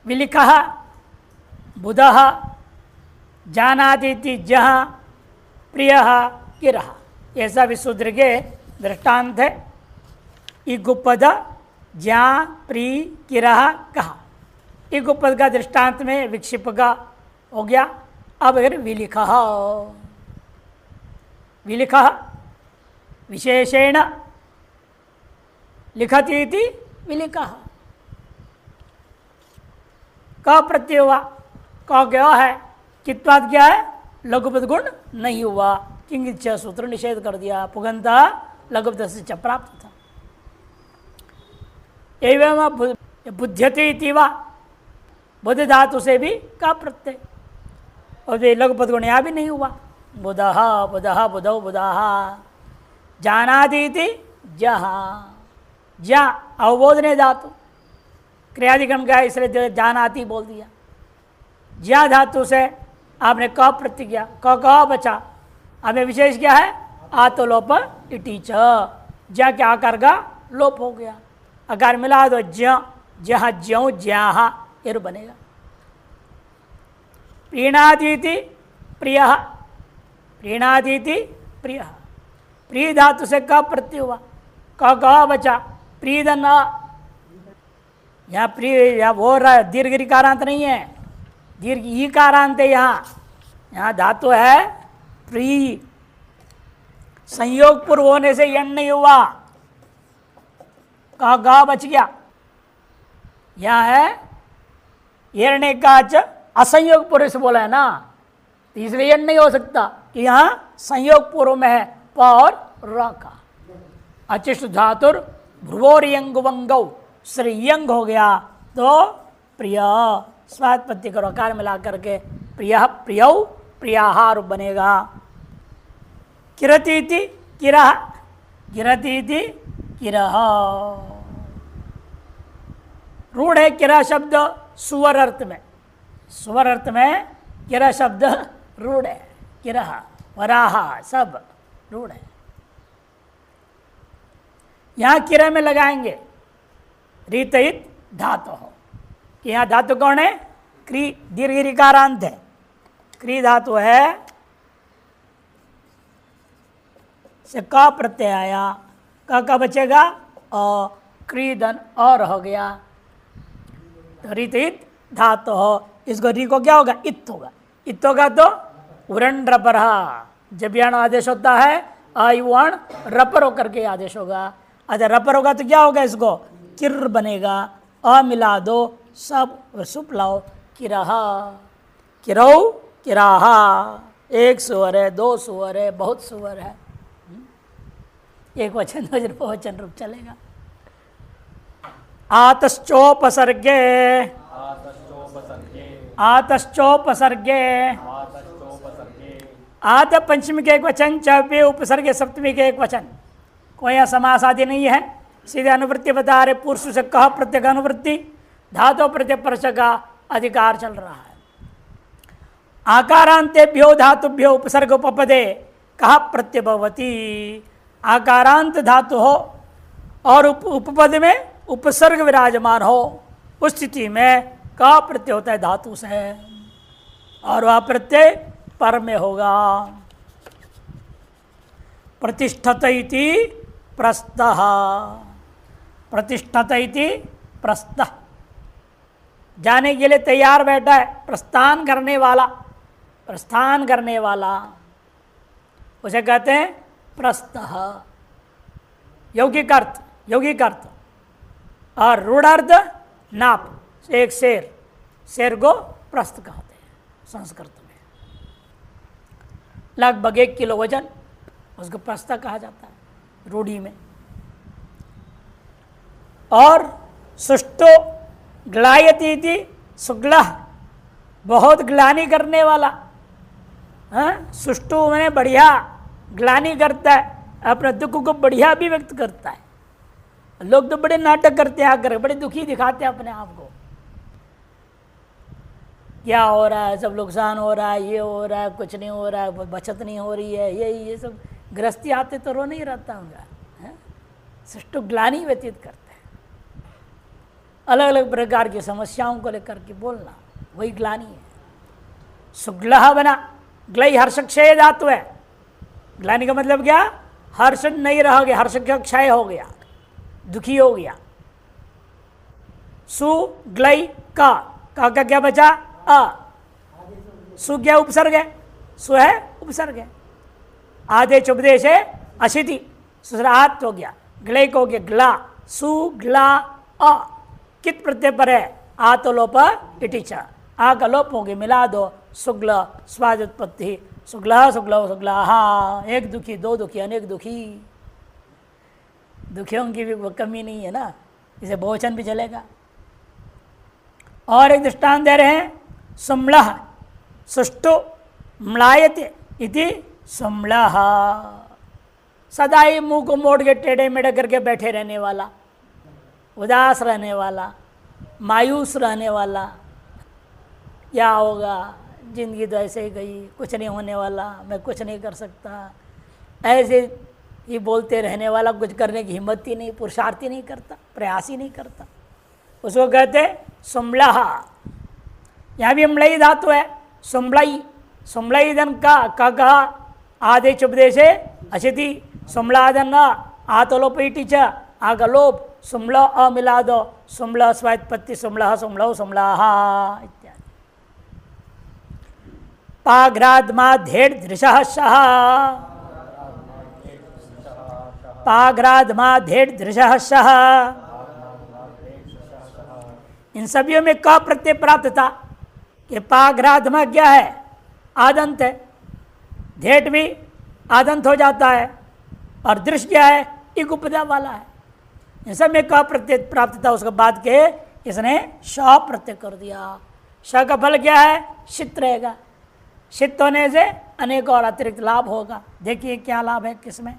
विलिखः बुधः जानातीति जः प्रियः किरः। ऐसा विशूद्र के दृष्टांत है। इगुपद ज्या प्री किरः कहा। इगुपद का दृष्टांत में विक्षिप का हो गया। अब अगर विलिखः, विलिखः विशेषेण लिखति इति विलिखः। क प्रत्यय हुआ, क क्या है, कित्वाद क्या है, लघुपद गुण नहीं हुआ, किंचित सूत्र निषेध कर दिया। पुगंता लघुपद से च प्राप्त था। एवं बुध्यते इति वा, बुध धातु से भी का प्रत्यय, और वे लघुपद गुण यहाँ भी नहीं हुआ। बुधः बुधः बुधौ बुधाः। जानाति इति जहा, जा अवबोधने धातु, क्रियादिक्रम का इसलिए जानाति बोल दिया। ज्या धातु से आपने क प्रत्यय किया, क बचा। हमें विशेष क्या है, आतो लोप इटी च, ज्या के आकार का लोप हो गया। आकार मिला दो ज्य, जहाँ ज्यों ज्याह एर बनेगा। प्रीणादीति प्रियः, प्रीणादीति प्रियः, प्री धातु से क प्रत्यय हुआ, क बचा। प्रीदन, यहाँ प्री, यहाँ वो दीर्घ ऋकारांत नहीं है, दीर्घ ई कारांत है। यहाँ धातु है प्री, संयोग पूर्व होने से यण नहीं हुआ, कहा गा बच गया। यहाँ है हिरण्य काच, असंयोग पूर्व से बोला है ना, तो इसलिए यण नहीं हो सकता कि यहाँ संयोग पूर्व में है प और र का। अचिष्ट धातुर भ्रुवोरियंग वंगौ, श्रीयंग हो गया तो प्रिय, स्वात्पत्ति करो आकार मिला करके प्रिय प्रियौ प्रियाहार बनेगा। किरतीति किरः, किरतीति किरः। रूढ़ है किरा शब्द सुवर अर्थ में, सुवर अर्थ में किरा शब्द रूढ़ है। किरः वराह सब रूढ़ है। यहाँ किरा में लगाएंगे रीतयित धातु हो, कि यहाँ धातु कौन है, क्री, दीर्घ ऋकारांत है, क्री धातु है, से का प्रत्यय आया, का बचेगा अ, क्रीदन और हो गया, तो रीतयित धातु हो। इसको री को क्या होगा, इत होगा, इत होगा तो उरण रपरहा, जब यण आदेश होता है आयुवण रपर होकर के आदेश होगा। अच्छा रपर होगा तो क्या होगा, इसको किर बनेगा, अ मिला दो सब सुप लाओ, किरहा किरौ किराहा। एक सुवर है, दो सुवर है, बहुत सुवर है, एक वचन दो बहुवचन रूप चलेगा। आतश्चोपसर्गे, आतश्चोपसर्गे, आत पंचमी के एक वचन, चौपे उपसर्गे सप्तमी के एक वचन, कोई समास आदि नहीं है, सीधे अनुवृत्ति बता रहे। पुरुष से कह प्रत्यय का अनुवृत्ति, धातु प्रत्यय परस का अधिकार चल रहा है। आकारांतेभ्यो धातुभ्यो उपसर्ग उपपदे कहा प्रत्यय भवति। आकारांत धातु हो और उपपद में उपसर्ग विराजमान हो, उस स्थिति में का प्रत्यय होता है धातु से, और वह प्रत्यय पर में होगा। प्रतिष्ठत इति प्रस्तः, प्रतिष्ठत इति प्रस्तः, जाने के लिए तैयार बैठा है, प्रस्थान करने वाला, प्रस्थान करने वाला, उसे कहते हैं प्रस्तः। यौगिक अर्थ, यौगिक अर्थ, और रूढ़ार्थ नाप, एक शेर, शेर को प्रस्थ कहते हैं संस्कृत में, लगभग 1 किलो वजन, उसको प्रस्थ कहा जाता है रूढ़ी में। और सुष्टो ग्लायती थी, सुग्लह बहुत ग्लानि करने वाला, सुष्टु मैंने बढ़िया ग्लानि करता है, अपने दुख को बढ़िया भी व्यक्त करता है। लोग तो बड़े नाटक करते हैं आकर, बड़े दुखी दिखाते हैं अपने आप को, क्या हो रहा है, सब नुकसान हो रहा है, ये हो रहा है, कुछ नहीं हो रहा है, बचत नहीं हो रही है, ये सब गृहस्थी आते तो रो नहीं रहता होगा, सुष्टु ग्लानि व्यतीत करता है। अलग अलग प्रकार की समस्याओं को लेकर के बोलना, वही ग्लानि है। सुग्लह बना, ग्लई हर्ष क्षय धातु है। ग्लानि का मतलब क्या? हर्ष नहीं रह गया, हर्ष का क्षय हो गया, दुखी हो गया। सु ग्लई का क्या बचा? अ। सु क्या? उपसर्ग है, सु है उपसर्ग है। आदेश उपदेश है अशिति, सुसरात हो गया। ग्लई को हो गया ग्ला, सु ग्ला अ। कित प्रत्यय पर है? आ तो लोप इटिच, आ का लोप हो गया, मिला दो, शुक्ल स्वादुत्पत्ति, शुक्ल शुक्ल शुक्ल। हाँ, एक दुखी, दो दुखी, अनेक दुखी। दुखियों की भी कमी नहीं है ना, इसे बहुवचन भी चलेगा। और एक दृष्टांत दे रहे हैं, सुम्लह सुष्टु म्लायते इति सुम्लह। सदा ही मुंह को मोड़ के टेढ़े मेढ़े करके बैठे रहने वाला, उदास रहने वाला, मायूस रहने वाला, क्या होगा, जिंदगी तो ऐसे ही गई, कुछ नहीं होने वाला, मैं कुछ नहीं कर सकता, ऐसे ही बोलते रहने वाला, कुछ करने की हिम्मत ही नहीं, पुरुषार्थ ही नहीं करता, प्रयास ही नहीं करता, उसको कहते सुम्लह। यहाँ भी अम्लई धातु है, सुम्लई। सुम्लई धन का कहा आदेश उपदेश अशिति, सुम्लादन आतोलोपीटी च आगलोप, सुम्ल अ मिला दो, सुम्ल स्वात्पत्ति, सुम्ल सुम्ल सुम्लाह इत्यादि। पाघ्राद्मा धेड़ दृशः सह, पाघ्राद्मा धेड़ दृशः सह। इन सभी में क प्रत्यय प्राप्त था कि पाघ्राद्मा क्या है? आदंत है, धेट भी आदंत हो जाता है, और दृश्य क्या है? एक उपदा वाला है। इन सब में क प्रत्यय प्राप्त था, उसके बाद के इसने श प्रत्यय कर दिया। श का फल क्या है? शित रहेगा। शित होने से अनेक और अतिरिक्त लाभ होगा। देखिए क्या लाभ है किसमें।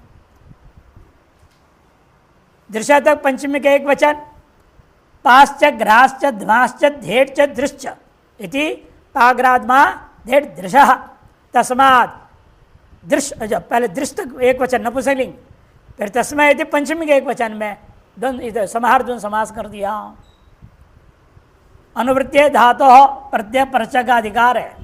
दृश्य तक पंचमी का एक वचन, पाश्च घ्राश्च ध्वाश्च धेट्च दृश्च इति पाग्राद्मा धेट दृशः तस्मात् दृश्य। जब पहले दृश्य तक एक वचन नपुंसकलिंग, फिर तस्मै यदि पंचमी के एक वचन में द्वंद इधर समाहार द्वंद समास कर दिया। अनुवृत्ति धातो प्रत्यय परच का अधिकार है।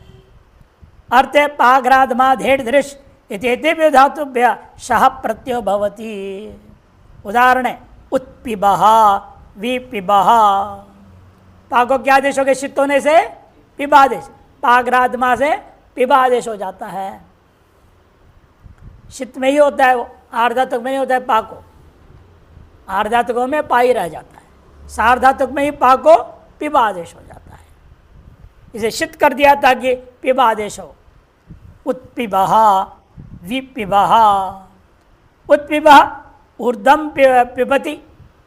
अर्थ पाघ्राद्मा धेट दृश्य इत्येतेभ्यो धातुभ्यः शः प्रत्ययो भवति। उदाहरण है उत्पिबः विपिबः। पा को क्या आदेश हो गया? शित होने से पिबादेश, पाघ्राद्मा से पिबादेश हो जाता है। शित में ही होता है वो, आर्धातुक में नहीं होता है। पा को आर्धातुकों में पा ही रह जाता है, सार्धातुक में ही पा को पिबादेश हो जाता है। इसे शित कर दिया ताकि पिबादेश हो। उत्पिबः विपिबः। उत्पिबः ऊर्ध्वं पिबति,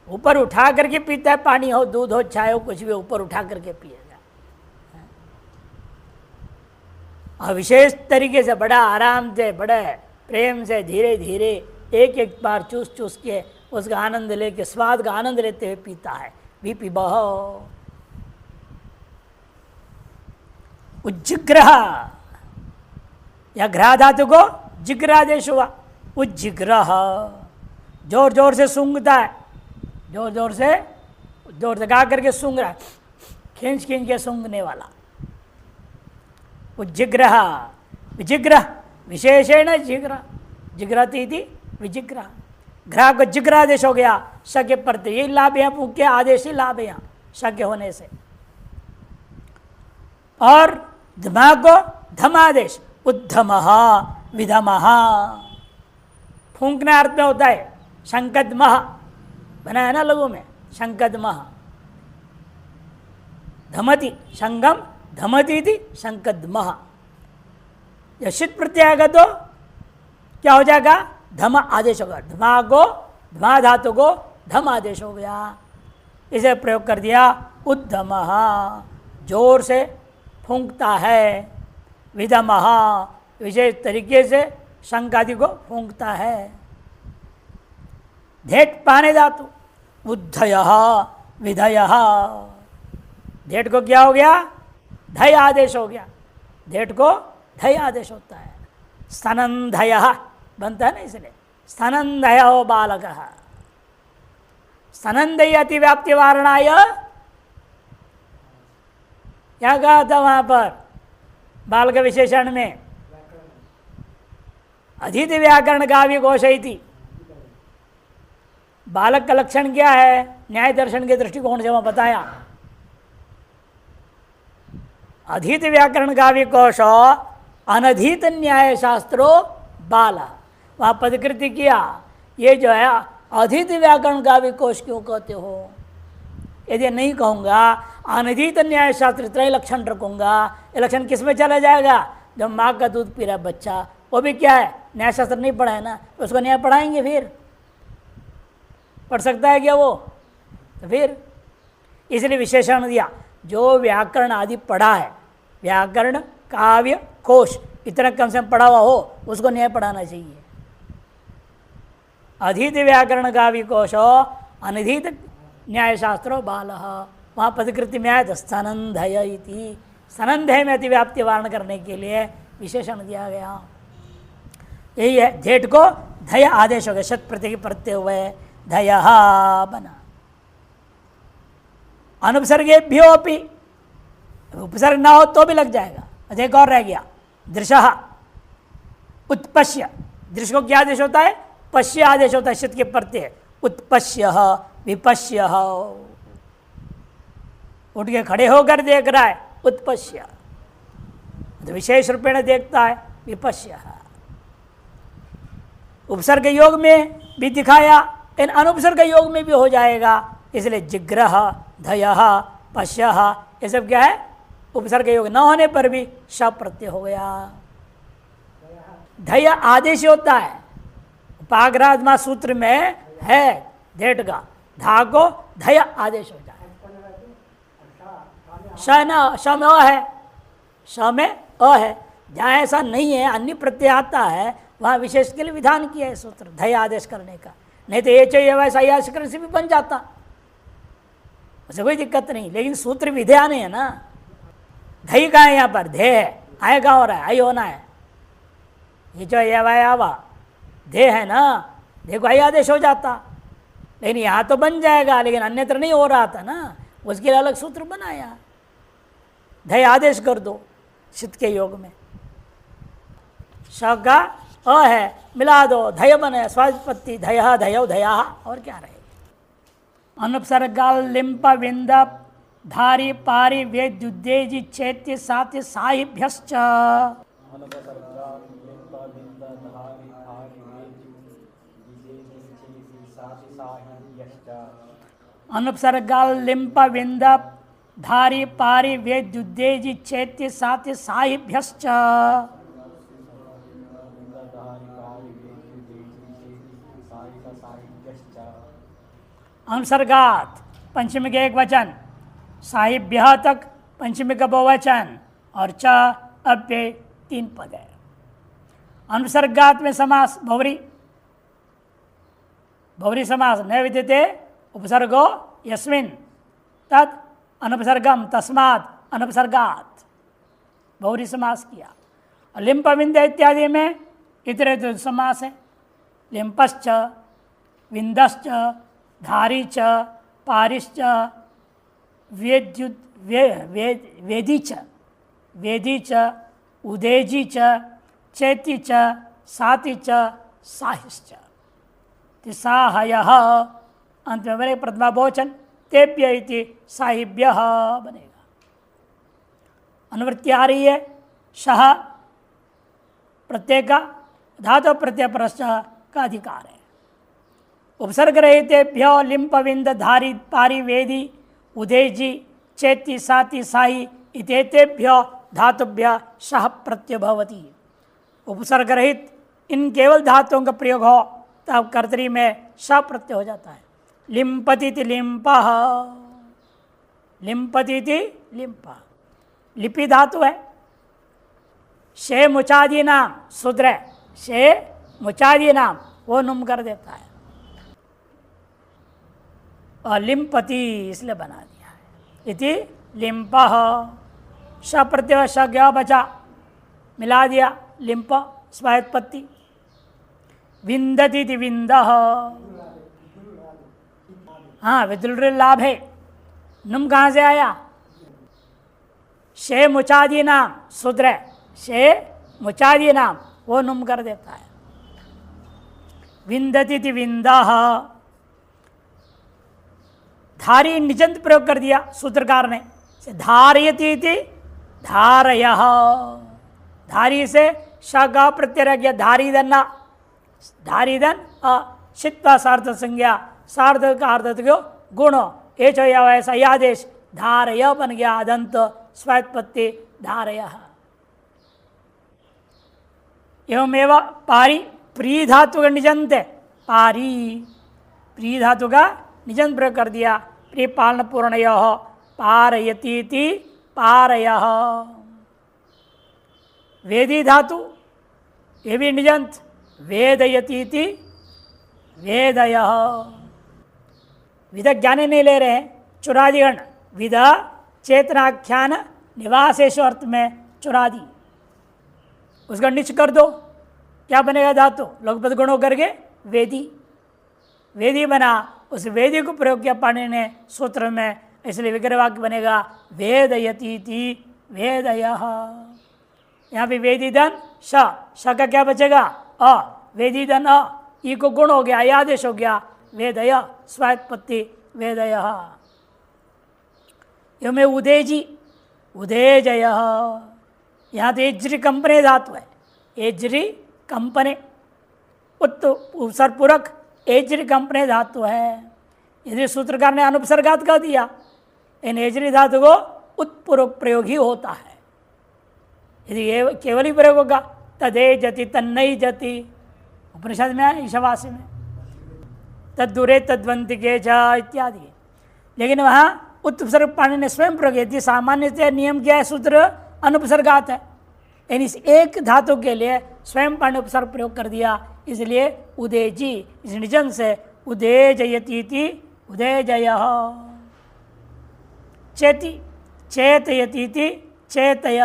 ऊपर उठा करके पीता है, पानी हो, दूध हो, चाय हो, कुछ भी ऊपर उठा करके पिएगा। और विशेष तरीके से बड़ा आराम से, बड़े प्रेम से, धीरे धीरे एक एक बार चूस चूस के उसका आनंद लेके, स्वाद का आनंद लेते हुए पीता है। विपिबः। उज्जिग्रह, या घ्रा धातु को जिग्रादेश हुआ। उज्जिग्रह, जोर जोर से सूंघता है, जोर जोर से गा करके सूंघ रहा है, खींच खींच के सूंघने वाला। उज्जिग्रह। विजिग्रह विशेषण जिग्रह, जिग्रहति इति विजिग्रह। घ्रा को जिग्रादेश हो गया, शक्य प्रत्यय। यही लाभ है, मुख्य आदेश ही लाभ है शक्य होने से। और धमा को धमादेश, उद्धमः विधमः। फूंकना अर्थ में होता है शंकदमः, बना है ना लघु में, शंकदमः। धमति संगम धमति थी शंकदमः। जब शित प्रत्यय आएगा तो क्या हो जाएगा? धम आदेश होगा। धमा को, धमा धातु को धम आदेश हो गया। इसे प्रयोग कर दिया उद्धमः, जोर से फूंकता है। विधमः, विशेष तरीके से शंख आदि को फूंकता है। धेट पाने धातु, उद्धयः विधयः। धेट को क्या हो गया? धय आदेश हो गया। धेट को धय आदेश होता है। स्तनंधयः बनता है ना, इसलिए स्तनंधयो बालकः। स्तनंदय अतिव्याप्ति वारणाय क्या कहा था वहां पर बाल का विशेषण में? अधीत व्याकरण का भी कोश थी। बालक का लक्षण क्या है? न्याय दर्शन के दृष्टिकोण से वहां बताया, अधीत व्याकरण का भी कोश अनधीत न्याय शास्त्रो बाल। वहां पदकृति किया, ये जो है अधीत व्याकरण का भी कोश क्यों कहते हो? यदि नहीं कहूंगा अनधीत न्याय शास्त्र त्रय लक्षण रखूंगा, ये लक्षण किस में चला जाएगा? जब माँ का दूध पी रहा बच्चा, वो भी क्या है? न्याय शास्त्र नहीं पढ़ा है ना, उसको न्याय पढ़ाएंगे फिर? पढ़ सकता है क्या वो? तो फिर इसलिए विशेषण दिया, जो व्याकरण आदि पढ़ा है, व्याकरण काव्य कोश इतना कम से कम पढ़ा हुआ हो, उसको न्याय पढ़ाना चाहिए। अधीत व्याकरण काव्य कोश अनधीत न्याय शास्त्रो बाल। वहाँ पदकृति में आया था स्तनंधय इति, स्तनंधय में अतिव्याप्ति वारण करने के लिए विशेषण दिया गया। यही है, धेट को धय आदेश हो गया, शत प्रत्यय प्रत्यय हुए धय बना। अनुपसर्गेभ्यो अपि, उपसर्ग ना हो तो भी लग जाएगा। एक और रह गया, दृशः उत्पश्य। दृश्य को क्या आदेश होता है? पश्य आदेश होता है, शत के प्रत्यय। उत्पश्य विपश्य, उठ के खड़े होकर देख रहा है, उत्पश्य। तो विशेष रूपेण देखता है, विपश्य। उपसर्ग योग में भी दिखाया, इन अनुपसर्ग योग में भी हो जाएगा, इसलिए जिग्रह धयः पश्यः ये सब क्या है? उपसर्ग योग न होने पर भी श प्रत्यय हो गया। धय आदेश होता है, पागराजमा सूत्र में है धेट का, धा को धय आदेश हो जाए। श न, श में अ है, श में अ है। जहाँ ऐसा नहीं है, अन्य प्रत्यय आता है, वहाँ विशेष के लिए विधान किया है सूत्र धय आदेश करने का। नहीं तो ये चाहिए वैसा आदेश करने से भी बन जाता, उसे कोई दिक्कत नहीं। लेकिन सूत्र विधा नहीं है ना। धई का है यहाँ पर, धे है, आय का हो रहा है, आई होना है। ये जो आवा धे है ना, धे को आई आदेश हो जाता, लेकिन यहाँ तो बन जाएगा, लेकिन अन्यत्र नहीं हो रहा था ना, उसके लिए अलग सूत्र बनाया। धय आदेश कर दो शित के योग में, श का अ है, मिला दो, धय बने, स्वादिपत्ति धय धयो धया, और क्या रहे? अनुपसर्गाल लिंप विंद धारी पारी वेद्युद्देजी चैत्य सात्य साहिभ्यश्च। अनुपसर्गाल लिंप विंद धारी पारी वेद्युद्देजी चैत्य सात्य साहिभ्यश्च। अनुसर्गात पंचमी के एक वचन, साहिभ्य तक पंचमी का बहुवचन, और च अव्यय तीन पद है। अनुसर्गात में समास बहुरी, बहुरी समास न विद्यते उपसर्गो यस्मिन् तत् अनुपसर्गम तस्मात् अनुपसर्गात, बहुरी समास किया। और लिंप विंद इत्यादि में इतरेतर समास है, लिंपश्च विंदश्च धारी च पारिश्च वेद्युत वेदी च वेदी च उदेजी च चैति च साति च साहिश्च। साहयः अंत में बनेगा प्रथमा बहुवचन, तेभ्य इति साहिभ्यः बनेगा। अनुवृत्ति आ रही है, शह प्रत्यय का धातु प्रत्यय परश्च का अधिकार है। उपसर्ग रहितेभ्यो लिंप विंद धारी पारी वेदी उदेजी चैति साति साई इतेभ्यो धातुभ्य शह प्रत्यय भवति। उपसर्ग रहित इन केवल धातुओं का प्रयोग हो तब कर्तरी में श प्रत्यय हो जाता है। लिंपति लिंपः, लिंपति लिंप, लिपि धातु है। शे मुचादी नाम शूद्र, शे मुचादी नाम वो नुम कर देता है, और लिंपति इसलिए बना दिया है। इति लिंपः, श प्रत्यय श गया बचा, मिला दिया लिंप स्वायत्पत्ति। विंदति विंदः, हाँ विद्युल लाभ है। नुम कहाँ से आया? शे मुचादी नाम शूद्र, शे मुचादी नाम वो नुम कर देता है। विंदती थी विंदा, धारी निजंत प्रयोग कर दिया सूत्रकार ने। धारयती थी धारय, धारी से शाखा प्रत्यय रह गया, धारी धन्ना, धारी धन शित्वा सार्थ संज्ञा, सार्थ का अर्थ क्यों गुण, एच ऐसा यादेश, धारय बन गया अदंत स्वात्पत्ति धारय। एवमेव पारी प्री धातु का निजंत है, पारी प्री धातु का निजंत प्रयोग कर दिया। प्री पालन पूर्ण पारयती पारय। वेदी धातु ये भी निजंत, वेदयती वेदय। विद ज्ञाने नहीं ले रहे हैं, चुरादिगण विद चेतनाख्यान निवासेश अर्थ में चुरादी, उसका निच कर दो, क्या बनेगा धातु लघुपद गुणों करके वेदी, वेदी बना। उस वेदी को प्रयोग किया पाणिनि ने सूत्र में, इसलिए विग्रह वाक्य बनेगा वेदयती वेदय। यहाँ पे वेदीधन श का क्या बचेगा अ, वेदीधन अ, ई को गुण हो गया, आदेश हो गया, वेदय स्वात्पत्ति वेदय। में उदेजी उदेजय, यहाँ तो एज्री कंपने धातु है, एज्री कंपने उपसर्गपूरक एज्री कंपने धातु है। यदि सूत्रकार ने अनुपसर्गात कह दिया, इन एज्री धातु को उत्पूर्वक प्रयोग ही होता है। यदि ये केवल ही प्रयोग होगा तदे जति तन्नई जति, उपनिषद में है ईशावासी में, तद्दूरे तद्वंति के जा इत्यादि। लेकिन वहाँ उत्पसर्ग पाणिनि ने स्वयं प्रयोग, यदि सामान्य नियम क्या है सूत्र अनुपसर्गात है, यानी इस एक धातु के लिए स्वयं पाणिनि उपसर्ग प्रयोग कर दिया, इसलिए उदेजी इस निजन से उदेजयती उदेजय। चेति चेतयती चेतय,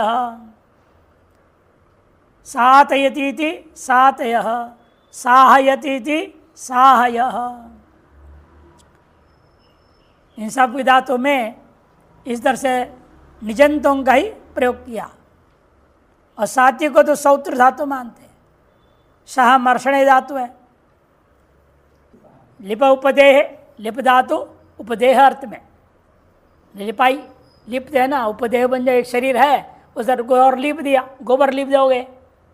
सातयती सातय, साहयती साहय। इन सब धातुओं में इस तरह से निजंतों का ही प्रयोग किया। और साथी को तो सौत्र धातु मानते हैं, शाह मर्षणे धातु है, लिप उपदेह, लिप धातु उपदेह अर्थ में, लिपाई लिप है ना, उपदेह बन जाए, एक शरीर है उस को और लिप दिया, गोबर लिप दोगे,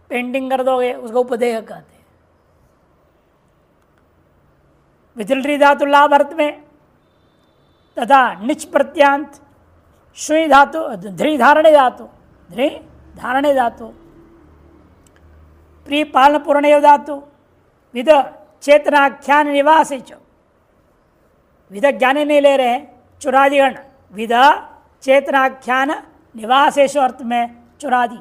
पेंटिंग कर दोगे, उसको उपदेह कहते हैं। विचलरी धातु लाभ अर्थ में, तथा निच प्रत्यांत श्री धातु ध्री धारणे धातु, ध्री धारणे धातु, प्री पालन पूर्ण धातु, विद चेतनाख्यान निवास, विद ज्ञाने नहीं ले रहे हैं, चुरादिगण विद चेतनाख्यान निवासेश अर्थ में चुरादी,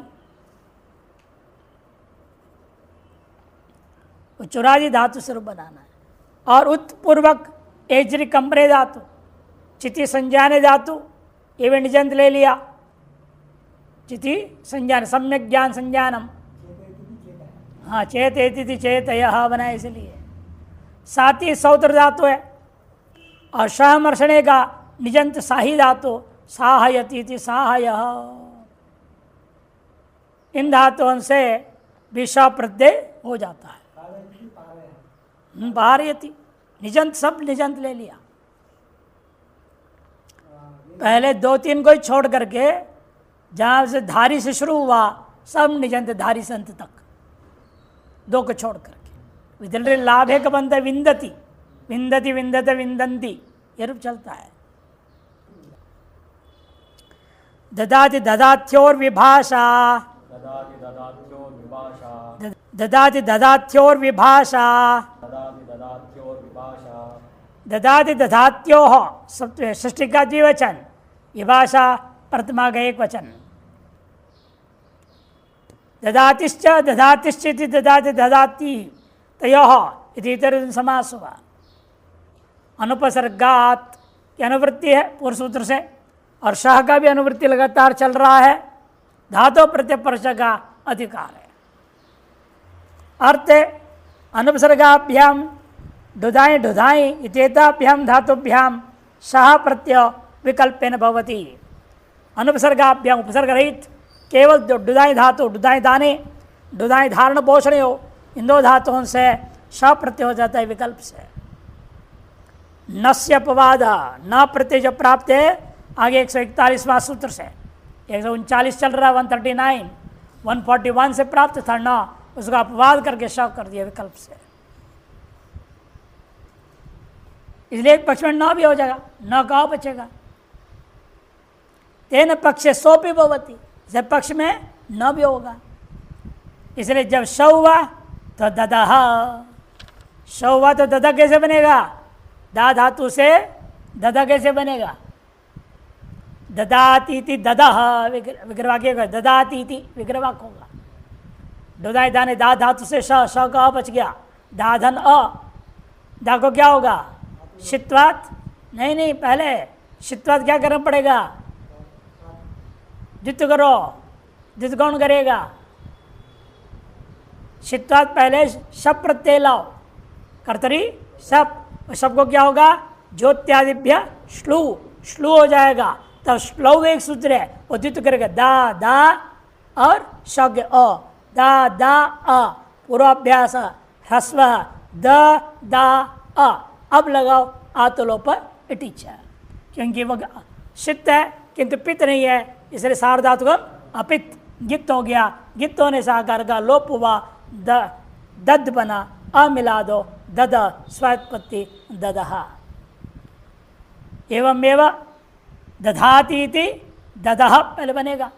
चुरादी धातु स्वरूप बनाना है। और उत्पूर्वक एज्री कंपने धातु, चिति संज्ञाने धातु, ये भी निजंत ले लिया, चिति संज्ञान सम्यक ज्ञान संज्ञानम, हाँ चेत चेत यह बना, इसलिए साथ ही सौत्र धातु है। और सहमर्षणे का निजंत साही धातु, साहयती साहय। इन धातुओं से विषा प्रत्यय हो जाता है। पारयति निजंत, सब निजंत ले लिया, पहले दो तीन को ही छोड़ करके जहाँ से धारी से शुरू हुआ सब निजंत, धारी से अंत तक, दो को छोड़ करके। विदल लाभ है कबंध विंदती, विंदती विंदत विंदंती, ये रूप चलता है। ददाति ददात्योर विभाषा, ददाति ददात्योर विभाषा, ददाति दधात्योः सप्तमे षष्ठी का द्विवचन, विभाषा प्रथमा का एक वचन। ददातिश्च ददातिश्च इति ददाति ददाति तयोः इति इतर समास हुआ। अनुपसर्गात की अनुवृत्ति है पूर्व सूत्र से, और शाह का भी अनुवृत्ति लगातार चल रहा है, धातु प्रत्यय परश का अधिकार है। अर्थ अनुपसर्गाभ्याम ढुधाई ढुधाई इत्येताभ्याम धातुभ्याम शाह प्रत्यय विकल्पेन भवति। अनुपसर्गाभ्याम उपसर्ग रहित केवल डुदाई धातु, डुदाई दाने, डुदाई धारण पोषण हो, इन दो धातुओं से श प्रत्यय हो जाता है विकल्प से। नस्य अपवाद न प्रत्यय जब प्राप्त है आगे 141वां सूत्र से, 139 चल रहा, 139 141 से प्राप्त था न, उसका अपवाद करके श कर दिया विकल्प से, इसलिए एक पक्ष में न भी हो जाएगा, न का बचेगा। तेन पक्षे सोपी भवती, जब पक्ष में न भी होगा, इसलिए जब श हुआ तो ददह, श हुआ तो ददा कैसे बनेगा? दा धातु से ददा कैसे बनेगा? ददातीति ददह विग्रहवाक्य होगा, ददातीति विग्रहवाक्य होगा। डुदाई दाने दा धातु से श, श का बच गया, दाधन अ, दा को क्या होगा? शित्वात, नहीं पहले शित्वात क्या करना पड़ेगा? द्वित करो, द्वित कौन करेगा? शित्वात पहले शप प्रत्यय लाओ, कर्तरी शप, शब को क्या होगा? ज्योत्यादिभ्य श्लू, श्लू हो जाएगा, तब श्लौ एक सूत्र है, वो द्वित करेगा, दा दा और शग अ, दा दा अ, पूर्वाभ्यास ह्रस्व द दा अ, अब लगाओ आतलोप इटिचा, क्योंकि वो शित है किंतु पित नहीं है, इसलिए सार्वधातुकम अपित, गित हो गया, गित होने से आकार का लोप हुआ, दद बना, अ मिला दो, दद स्वात्पत्ति ददहा। एवमेव दधाती इति ददह पहले बनेगा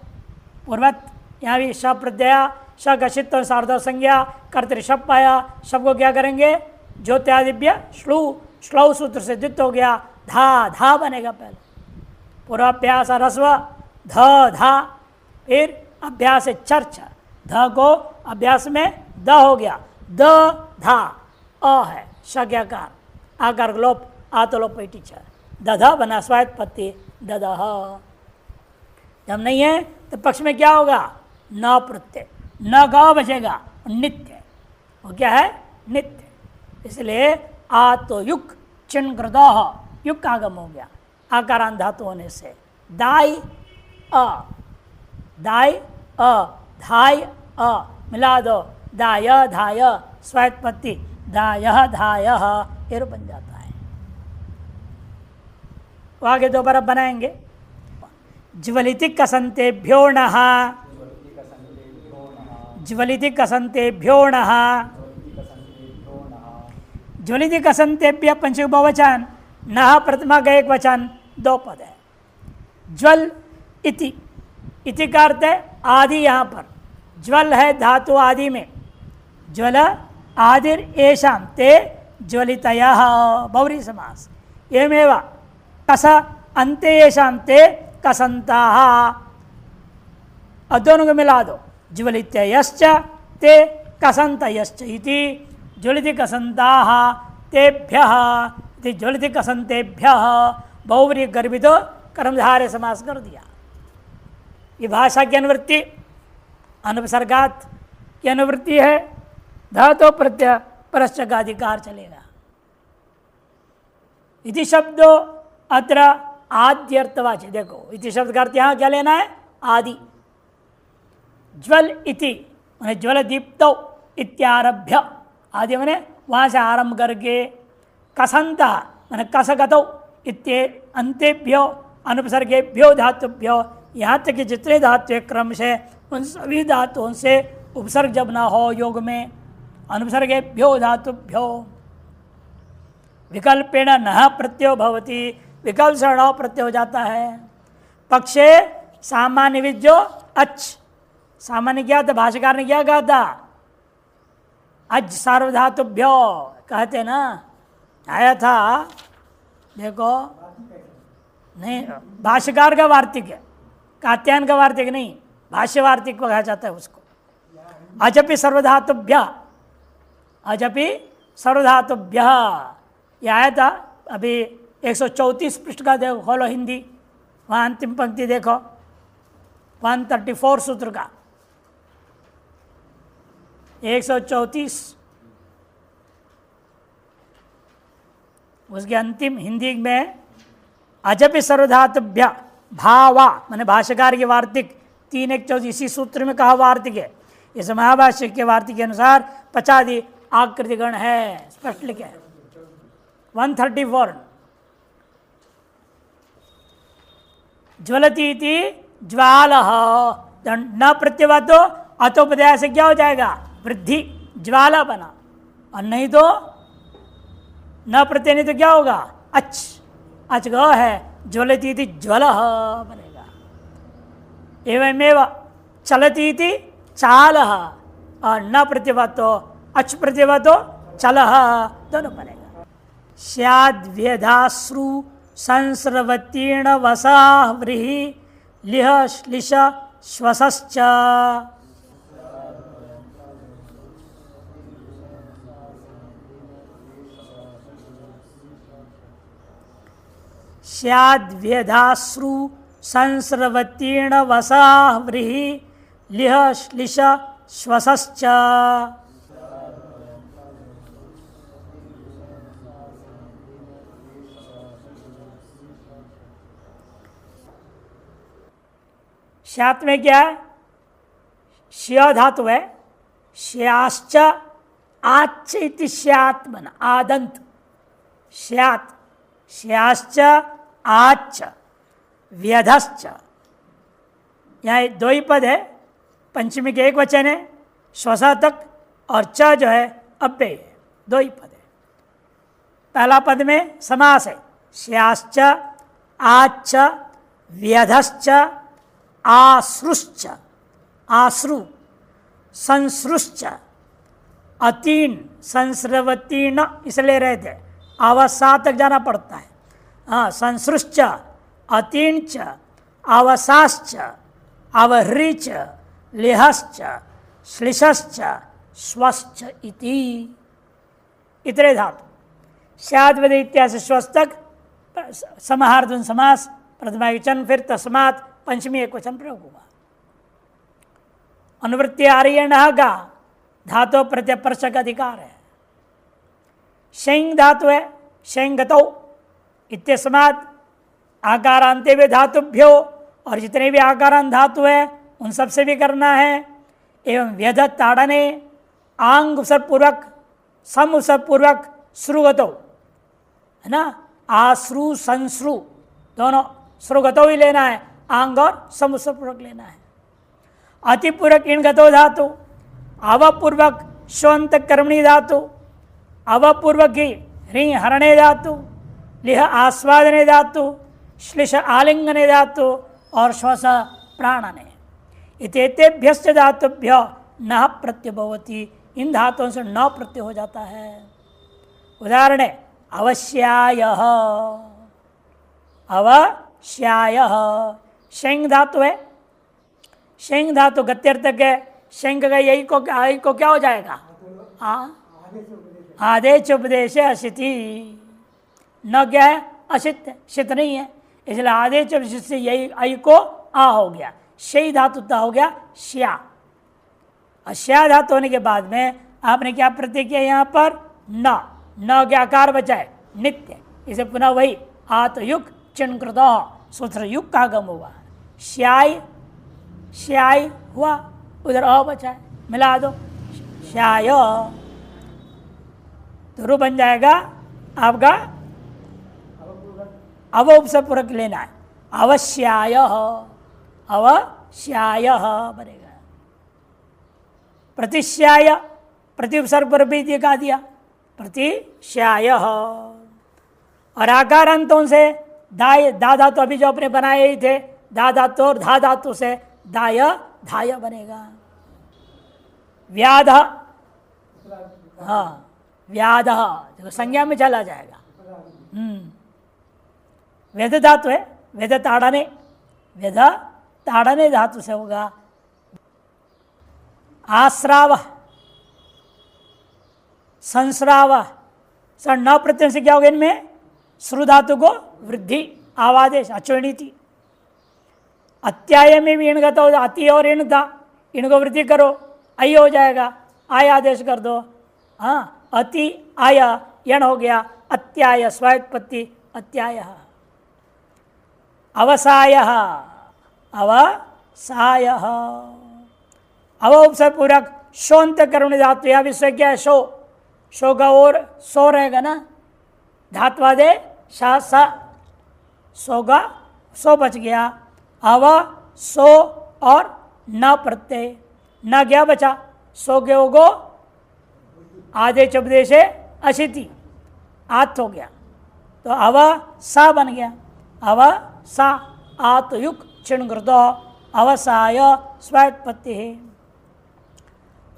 पूर्वत, यहाँ भी श प्रत्यय, श घशित और सार्वधातुक संज्ञा, कर्तृ शब पाया, शब को क्या करेंगे? ज्योत्यादिभ्य श्लू, श्लौ सूत्र से द्वित हो गया, धा धा बनेगा पहले, पूर्वाभ्यास रस्व ध धा, फिर अभ्यास चर्च, ध को अभ्यास में द हो गया, द धा, अ है शक्याकार, आकार लोप, आतलोप टीचर, दधा बना स्वात्पत्ति ददह। जब नहीं है तो पक्ष में क्या होगा? न प्रत्यय, न गा बचेगा, नित्य, वो क्या है? नित्य, इसलिए आ तो युक चिन्ह कृतः, युक आगम हो गया आकारांत धातु होने से, दाई अ, दाई अ, धाय अ मिला दो, दाय धाय स्वात्पत्ति दाय धाय, ये बन जाता है। वो आगे दोबारा बनाएंगे, ज्वलिति कसंतेभ्यो नः, ज्वलिति कसंतेभ्यो नः, ज्वलिति कसंतेभ्य पंचमी बहुवचन, नः प्रथमा का एक वचन, दो पद है। ज्वल इति, इति का अर्थ है आदि, यहाँ पर ज्वल है धातु आदि में, ज्वल आदिर येषां ते ज्वलितयः, बहुव्रीहि समास, एवमेव कस अन्ते येषां ते कसन्ताः, और दोनों को मिला दो, ज्वलितयश्च ते कसन्तयश्च इति, ज्वलिति कसन्ताः तेभ्यः इति ज्वलिति कसन्तेभ्यः, बहुव्रीहि गर्भितो कर्मधारय समास कर दिया। ये भाषा की अनुवृत्ति, अनुपसर्गात की अनुवृत्ति है, धातु प्रत्यय परश्च का अधिकार चलेगा। इति शब्दों अत्र आद्यर्थवाची, देखो इति शब्द का अर्थ यहाँ क्या लेना है? आदि। ज्वल इति मैंने ज्वल दीप्तौ इत्यारभ्य, आदि मैंने वहाँ से आरंभ करके, कसंता मैंने कसगतौ इत्ये अंतेभ्यो अनुपसर्गेभ्यो धातुभ्यो, यहाँ तक कि जितने धातु क्रम से उन सभी धातुओं से उपसर्ग जब ना हो योग में, अनुपसर्गेभ्यो धातुभ्यो, विकल्पेन नः प्रत्ययो भवति, विकल्प से ण प्रत्यय हो जाता है। पक्षे सामान्य विजो अच्छ, सामान्य क्या था? भाष्यकार ने क्या कहा था? अज सार्वधातुभ्यो कहते ना, आया था, देखो नहीं भाष्यकार का वार्तिक है, कात्यायन का वार्तिक नहीं, भाष्य वार्तिक कहा जाता है उसको। अजपि सर्वधातुभ्य, अजपि सर्वधातुभ्य, यह आया था अभी 134 पृष्ठ का, देखो खोलो हिंदी, वहाँ अंतिम पंक्ति देखो, 134 सूत्र का 134, उसके अंतिम हिंदी में अजपि सर्वधातुभ्य भावा मैंने भाष्यकार के वार्तिक 3:1 इसी सूत्र में कहा वार्तिक है। इस महाभाष्य के वार्तिक के अनुसार पचादि आकृतिगण है, स्पष्ट लिखे 134। ज्वलती इति ज्वाल न प्रत्यवातो अतोपदया से क्या हो जाएगा? वृद्धि, ज्वाला बना। और नहीं तो न प्रत्यय नहीं तो क्या होगा? अच ग है, ज्वलती इति ज्वल बनेगा। एवमेव चलती इति चाल और न प्रत्यवातो अच प्रत्यवातो चल दोनों बनेगा। स्याद्व्यधाश्रु संस्रवतीर्ण वसा व्रीहि लिह श्लिश श्वसश्च। स्याद्व्यधाश्रु संस्रवतीर्ण वसा व्रीहि लिह श्लिश श्वसश्च। श्यात में क्या है? श्य धातु है, श्याश्च आच्च इति श्यात बना, आदंत श्यात, श्याश्च आच्च व्यधश्च। यहाँ दो ही पद है, पंचमी के एक वचन है, श्वसा तक, और च जो है अव्यय है, दो ही पद है। पहला पद में समास है, श्याश्च आच्च व्यधश्च आश्रुश्च, आश्रु संश्रुश्च, अतीन संस्रवतीर्ण इसलिए रहे थे, अवसा तक जाना पड़ता है। हाँ, संश्रुश्च अतींच अवसाश्च अवह्रीच लेहश्च श्लिशश्च श्वश्च इति। इतरे धातु स्याद्वद इत्यादि श्वस तक समाहार्जुन समास, प्रथमा वचन, फिर तस्मात् पंचमी एक वचन प्रयोग हुआ। अनुवृत्ति आर्यण का धातु प्रत्यपर्शक अधिकार है। शेंग धातु है, शेंगतौ इत्यस्मात् आकारांते वे धातुभ्यो, और जितने भी आकारांत धातु है उन सबसे भी करना है। एवं व्यध ताड़ने आंग उपसर्गपूर्वक सम उपसर्गपूर्वक श्रुगतौ है ना, आश्रु संश्रु दोनों श्रुगतौ ही लेना है, आंग और सम उपसर्गपूर्वक लेना है। अतिपूर्वक इणगतो धातु, अवपूर्वक श्वंत कर्मणी धातु, अवपूर्वक ही ह्री हरणे धातु, लिह आस्वादने धातु, श्लिश आलिंगने धातु और श्वस प्राणने। इतेभ्यश्च धातुभ्य न प्रत्यय भवति, इन धातुओं से न प्रत्यय हो जाता है। उदाहरण है अवश्यायः, अवश्यायः शेंग धातु है, शेंग धातु गत्यर्थक है, शेंग का यही को क्या हो जाएगा? आदेश उपदेश अशिति, न क्या है? अशित, शित नहीं है, इसलिए आदेश उपदेश से यही आई को आ हो गया, शई धातु हो गया श्या। और श्या धातु होने के बाद में आपने क्या प्रत्यय किया? यहाँ पर न के आकार बचाए नित्य, इसे पुनः वही आतयुक्त चिन्कृत सूत्र युग का गम हुआ, श्याय श्याय हुआ, उधर अ बचा है, मिला दो श्याय, तो रू बन जाएगा आपका अव उपसर्गपूर्वक लेना है, अवश्याय, अवश्याय बनेगा। प्रतिश्याय प्रति उपसर्गपूर्वक भी दिखा दिया, प्रतिश्याय। और आकारांतों से दाय दा धातु अभी जो अपने बनाए ही थे, दा धातु और धा धातु से दाय धाय बनेगा। व्याध, हाँ व्याध जो संज्ञा में चला जाएगा। वेद धातु है, वेद ताड़ने, वेद ताड़ने धातु से होगा। आश्राव संस्राव सर न प्रत्यय से क्या होगा? इनमें श्रु धातु को वृद्धि आवादेश अचोणी थी। अत्याय में भी इण गता हो, अति और इण था, इण को वृद्धि करो, आई हो जाएगा, आय आदेश कर दो। हाँ, अति आय यण हो गया, अत्याय स्वायुत्पत्ति अत्याय। अवसायः, अवसायः, अव उपसर्ग पूरक शोंत कर्मणि धातु। या विषय क्या है? शो, शो का और सो रहेगा ना, धात्वादे शा सा, सो का सो बच गया। अव सो और न प्रत्यय, न क्या बचा? सो के गो आधे चबदे से अशिति आत हो गया, तो अव सा बन गया। अव सा आतयुक चिणकृत अवसाय स्वात्पत्ति है।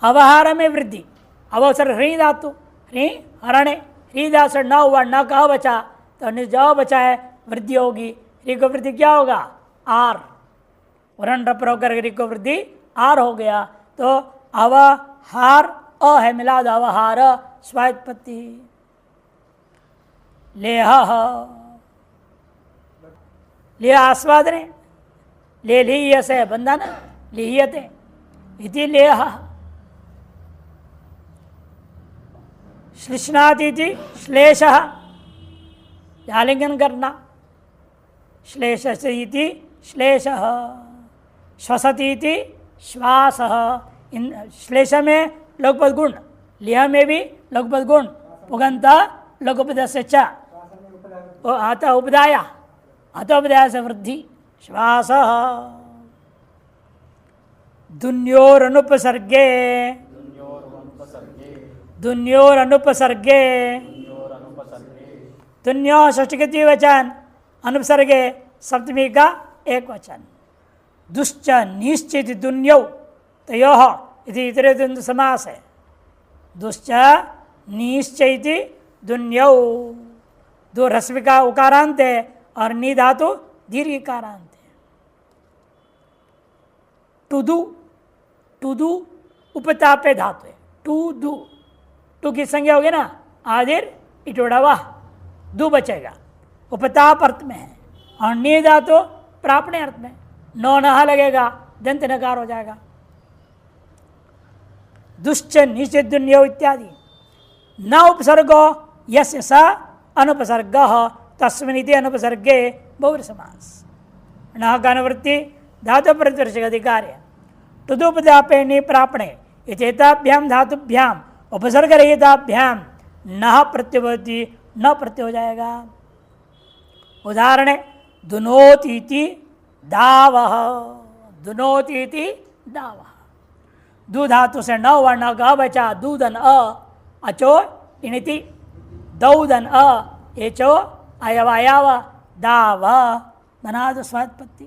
अवहार में वृद्धि, अवसर ह्री धातु, ह्री हरणे, ह्री धातु न हुआ, न कहा बचा, तो निजाव बचा है, वृद्धि होगी। ह्री को वृद्धि क्या होगा? आर, वरण रपर होकर ह्री को वृद्धि आर हो गया, तो अवहार अ है मिला दो, अवहार स्वात्पत्ति। लेह, लेह आस्वादने, ले लीय से बंधन लीयते इति लेह। श्लिष्णाति श्लेषः, आलिंगन करना, श्लेषस्य इति श्लेषः, श्वसति इति श्वासः। इन श्लेष में लघुपद गुण, लेह में भी लघुपद गुण, पुगंत लघुपद से च आता उपदाया, अतोपदाय से वृद्धि। श्वासः दुन्योरनुपसर्गे, दुन्योरनुपसर्गे, दुन्यो षष्ठी वचन, अनुपसर्गे सप्तमी का एक वचन। दुश्च निश्चित दुन्यौ तयोः इति इतरे द्वंद्व समास है। दुश्च निश्चैति दुन्यौ, दो ह्रस्व का उकारांत है और नी धातु दीर्घ कारांत है। टुदु, टुदु उपतापे धातु है। टू दू, टू की संज्ञा होगी ना, आदिर इटोड़ावा, दू बचेगा, उपताप अर्थ में है। और नी धातु प्रापणे अर्थ में, नौ नहा लगेगा, दंत नकार हो जाएगा। दुश्च निश्चित दुन्यो इत्यादि। न उपसर्गो यस्य स अनुपसर्गः तस्मिनिति अनुपसर्गे बहुव्रीहि समास। न का अनुवृत्ति धातु प्रतिवर्षक अधिकार्य। टुदुपदापे नि प्रापणे इत्येताभ्याम धातुभ्याम उपसर्ग रहिताभ्याम न प्रत्यवती, न प्रत्यय हो जाएगा। उदाहरण दुनोतीति दावः, दुनोतीति दावः। दू धातु से न वर्ण का बचा, दूधन अ अचो इणिति, दौदन अ एचो अयवायाव दाव, बना दो स्वात्पत्ति।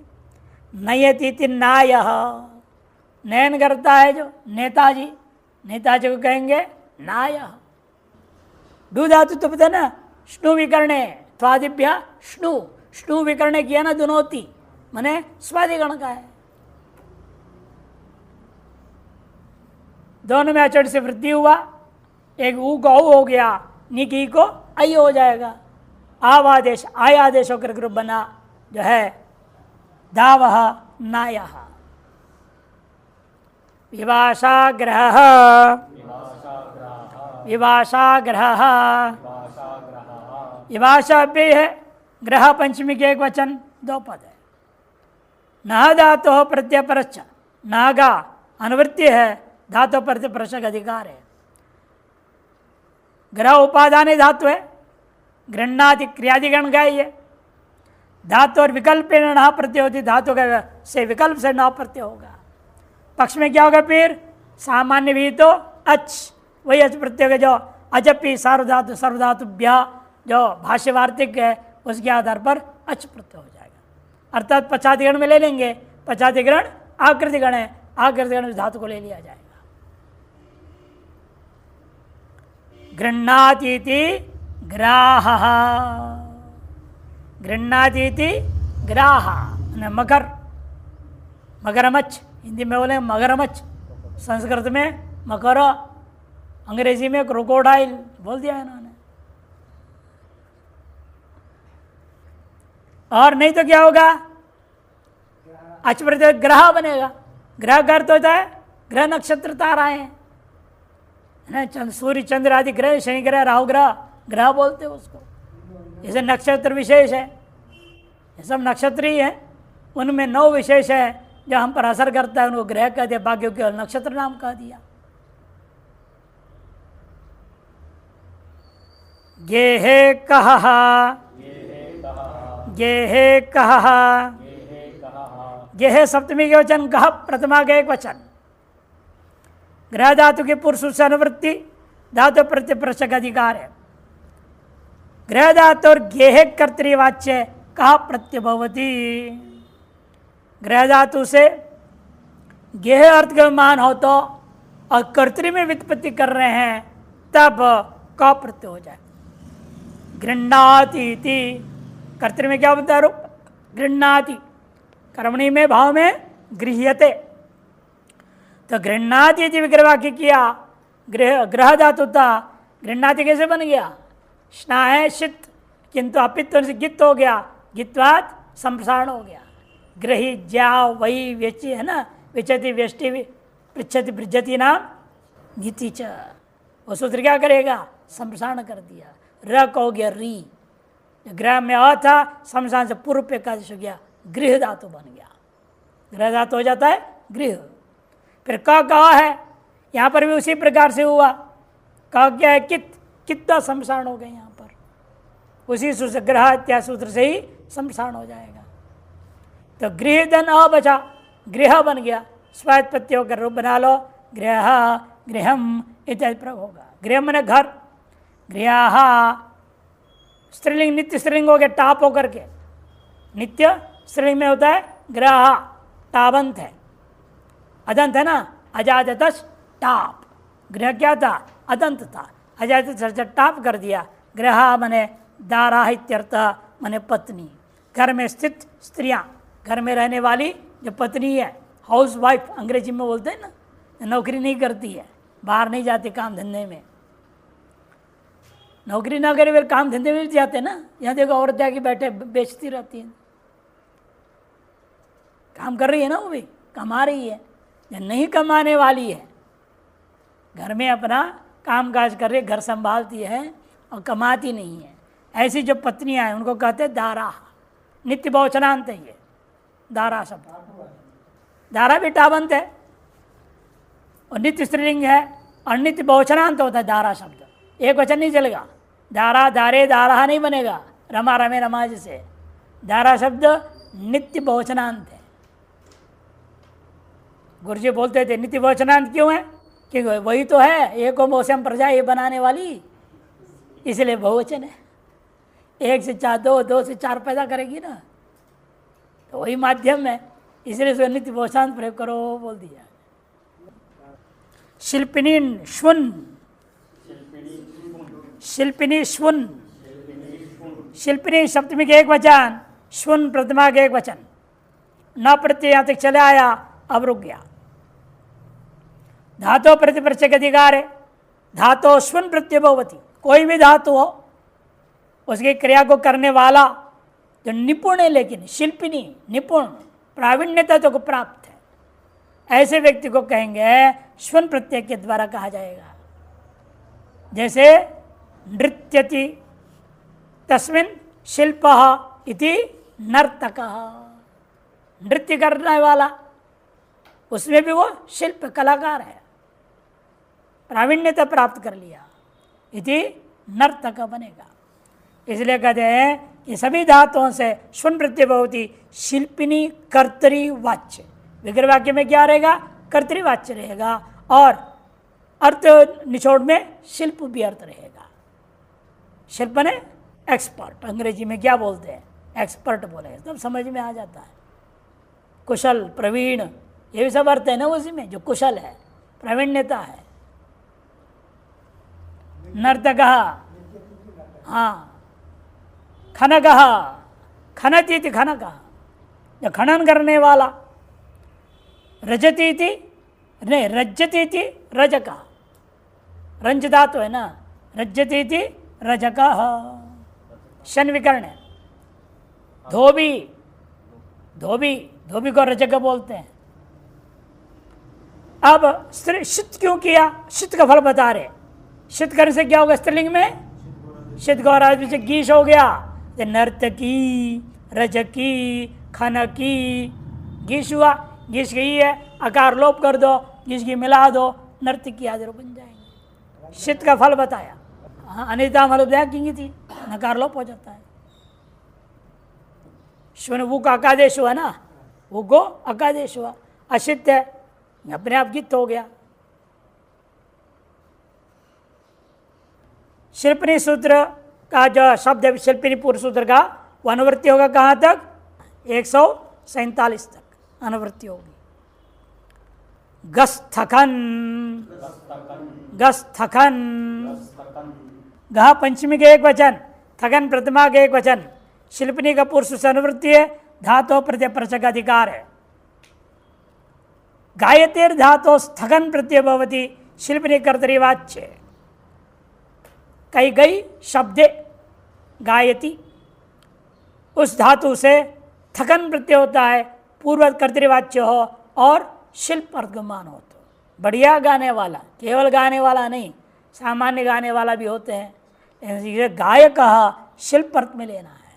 नयति नायः, नयन करता है जो नेताजी, नेताजी को कहेंगे नायः। डू धातु तो पता ना, स्नु विकरणे स्वादिभ्य स्नु, स्नु विकरणे किया ना दुनोती, माने स्वादिगण का है। दोनों में अचड़ से वृद्धि हुआ, एक ऊ को औ हो गया, निकी को आई हो जाएगा। आव आदेश आय आदेश होकर ग्रुप बना जो है दावः नायः। विभाषाग्रहः, विभाषाग्रहः, विभाषा भी है, ग्रह पंचमी के एक वचन दो पद है। न धातु प्रत्यय परश्च, नागा अनुवृत्ति है, धातु प्रत्यय परश्च का अधिकार है। ग्रह उपादान धातु है, गृह्णादि क्रियादिगण का ही है। धातु और विकल्प न प्रत्यय होती, धातु का से विकल्प से न प्रत्यय होगा। पक्ष में क्या होगा फिर? सामान्य भी तो अच, वही अच प्रत्यय का जो अजपी सार्वधातु सर्वधातुभ्य जो भाष्य वार्तिक है उसके आधार पर अच प्रत्यय हो जाएगा। अर्थात पचादिगण में ले लेंगे, पचादिगण आकृतिगण है, आकृतिगण में धातु को ले लिया जाएगा। गृह्णातीति ग्राहः, गृह्णातीति ग्राह मकर, मगरमच्छ, हिंदी में बोले मगरमच्छ, संस्कृत में मकर, अंग्रेजी में क्रोकोडाइल बोल दिया इन्होंने। और नहीं तो क्या होगा? अच प्रत्यय ग्रह बनेगा। ग्रह का अर्थ होता है ग्रह नक्षत्र ताराएं हैं ना, सूर्य चंद्र आदि ग्रह, शनि ग्रह राहु ग्रह, ग्रह बोलते हैं उसको। जैसे नक्षत्र विशेष है, ये सब नक्षत्र ही है, उनमें 9 विशेष है जो हम पर असर करता है, उनको ग्रह कह दिया, बाकी केवल नक्षत्र नाम कह दिया। गेहे कहा, गेहे कहा, गेहे सप्तमी के वचन, कह प्रथमा के एक वचन। ग्रह धातु के पुरुष से अनुवृत्ति धातु प्रतिप्रशक अधिकार है। ग्रह धातु और गेहे कर्तृवाच्य कहा प्रत्यभवती। ग्रह धातु से गेह अर्थ का मान हो तो और कर्तृ में व्युत्पत्ति कर रहे हैं तब का प्रत्यय हो जाए। गृह्णाति, कर्तृ में क्या होता है रूप? गृह्णाति। कर्मणि में भाव में गृह्यते, तो गृह्णाति यदि विग्रह वाक्य किया, ग्रह धातु था, गृह्णाति कैसे बन गया? स्ना है शित, किंतु अपित्व से गित हो गया, गित्वात संप्रसारण हो गया। ग्रही ज्या वही व्यचि है ना, विचति व्यष्टि पृच्छति पृज्यति नाम गीति च। वो सूत्र क्या करेगा? संप्रसारण कर दिया। र हो गया री, ग्रह में अ था, संप्रसारण से पूर्व पे एकादश हो गया, गृह धातु बन गया। गृह धातु हो जाता है गृह। फिर क कहा है, यहाँ पर भी उसी प्रकार से हुआ। क क्या है? कित, कितना संप्रसारण हो गया यहाँ पर, उसी सूत्र ग्रह इत्यादि सूत्र से ही संप्रसारण हो जाएगा। तो गृह धन अ बचा, गृह बन गया, स्वायत्पत्ति होकर रूप बना लो, गृह गृहम इत्यादि प्रयोग होगा। गृह मैंने घर, गृह स्त्रीलिंग, नित्य स्त्रीलिंग हो गया, टाप होकर के, नित्य स्त्रीलिंग में होता है ग्रह, टाबंत है, अदंत है ना, अजातस टाप। गृह क्या था? अदंत था, अजात टाप कर दिया। ग्रह मने दारा इत्यर्थ, मने पत्नी। घर में स्थित स्त्रियां, घर में रहने वाली जो पत्नी है, हाउस वाइफ अंग्रेजी में बोलते हैं ना, नौकरी नहीं करती है, बाहर नहीं जाती काम धंधे में। नौकरी ना करे फिर काम धंधे में भी जाते ना। यहाँ देखो औरत जाके बैठे बेचती रहती है, काम कर रही है ना, वो भी कमा रही है। या नहीं कमाने वाली है, घर में अपना काम काज कर रही है, घर संभालती है और कमाती नहीं है, ऐसी जो पत्नियां हैं उनको कहते हैं दारा। नित्य बहुवचनांत है ये दारा शब्द। दारा भी टाबंत है और नित्य स्त्रीलिंग है और नित्य बहुवचनांत होता है दारा शब्द। एक वचन नहीं चलेगा, दारा दारे दारा नहीं बनेगा, रमा रमे रमा जैसे। दारा शब्द नित्य बहुवचनांत है। गुरुजी बोलते थे नित्य बहुवचनांत क्यों है? क्योंकि वही तो है एको मौसम प्रजा ये बनाने वाली, इसलिए बहुवचन है। 1 से 4 2, 2 से 4 पैदा करेगी ना, तो वही माध्यम है, इसलिए नित्य बहुवचनांत प्रयोग करो बोल दिया। शिल्पिनी श्वन, शिल्पिनी श्वन, शिल्पिनी सप्तमी के एक वचन, श्वन प्रथमा के एक वचन। न प्रत्यय यहाँ तक चले आया, अब रुक गया। धातु प्रतिप्रचक अधिकार है। धातु श्वन प्रत्यय भवति, कोई भी धातु हो उसकी क्रिया को करने वाला जो निपुण है, लेकिन शिल्पिनी निपुण प्रावीण्यता तो को प्राप्त है, ऐसे व्यक्ति को कहेंगे श्वन प्रत्यय के द्वारा कहा जाएगा। जैसे नृत्यति तस्मिन् शिल्पः इति नर्तकः, नृत्य करने वाला, उसमें भी वो शिल्प कलाकार है, प्रावीण्यता प्राप्त कर लिया, इति नर्तक बनेगा। इसलिए कहते हैं कि सभी धातुओं से श्वन प्रत्यय भवति शिल्पिनी कर्तरी वाच्य। विग्रह वाक्य में क्या रहेगा? कर्तरी वाच्य रहेगा और अर्थ निचोड़ में शिल्प भी अर्थ रहेगा। शिल्प ने एक्सपर्ट, अंग्रेजी में क्या बोलते हैं? एक्सपर्ट बोले, तब समझ में आ जाता है। कुशल, प्रवीण, ये भी सब अर्थ है ना उसी में, जो कुशल है, प्रावीण्यता है। नर्तकः, हाँ, खनकः, खनति इति खनकः, जो खनन करने वाला। रजति इति नहीं, रज्जति इति रजकः, रंज धातु है ना, रज्जति इति रजकः, शन विकर्ण है। धोबी, धोबी, धोबी को रजक बोलते हैं। अब शित क्यों किया? शित का फल बता रहे। शित करने से क्या होगा? स्त्रीलिंग में शित गौराज से गीश हो गया। नर्तकी रजकी, खनकी, गीश हुआ, गीश गई है, अकार लोप कर दो, गीश की मिला दो, नर्तकी आदि बन जाएंगे। शीत का फल बताया, हाँ अनिता मलुदया की थी, नकार लोप हो जाता है। शुन वो का अकादेश हुआ ना, वो गो अकादेश हुआ, अशित है, अपने आप गित हो गया। शिल्पनी सूत्र का जो शब्द है, शिल्पनी पूर्व सूत्र का, वो अनुवृत्ति होगा कहाँ तक? 147 तक अनुवृत्ति होगी। गस्थखन, गस्थखन, गह पंचमी के एक वचन, थगन प्रथमा के एक वचन। शिल्पनी का पुरुष से अनुवृत्ति है, धातो प्रत्यय परच का अधिकार है। गायतेर धातो स्थगन प्रत्यय भवति, शिल्पनी कर्तरी वाच्य। कई गई शब्दे गायति, उस धातु से थगन प्रत्यय होता है, पूर्व कर्तृवाच्य हो और शिल्प अर्गमान हो। तो बढ़िया गाने वाला, केवल गाने वाला नहीं, सामान्य गाने वाला भी होते हैं। गायक शिल्प अर्थ में लेना है,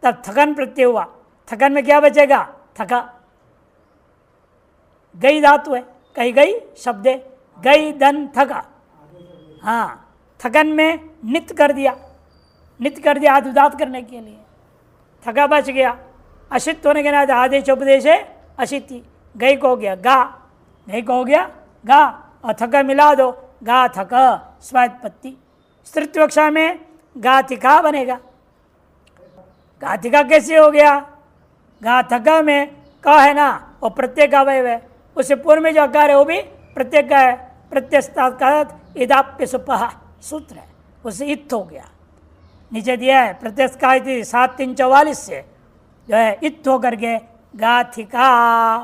तब थगन प्रत्यय हुआ। थगन में क्या बचेगा? थका। गई धातु है, कही गई शब्दे, गई धन थका। हाँ, थगन में नित कर दिया, नित कर दिया आदुदात करने के लिए, थका बच गया। अशित होने के नाते आदेश उपदेश है अशिति। गई को हो गया गा, गई को हो गया गा, और थका मिला दो, गा थक स्वात्पत्ति। स्त्रीत्व कक्षा में गाथिका बनेगा। गाथिका कैसे हो गया? गाथका में क है ना, वो प्रत्येक अवयव है, उससे पूर्व में जो अकार है वो भी प्रत्येक का है। प्रत्यस्तात् इदाप्य सुपह सूत्र है, उससे इत हो गया। नीचे दिया है प्रत्यस्का 7-3-44 से जो है इत हो करके गाथिका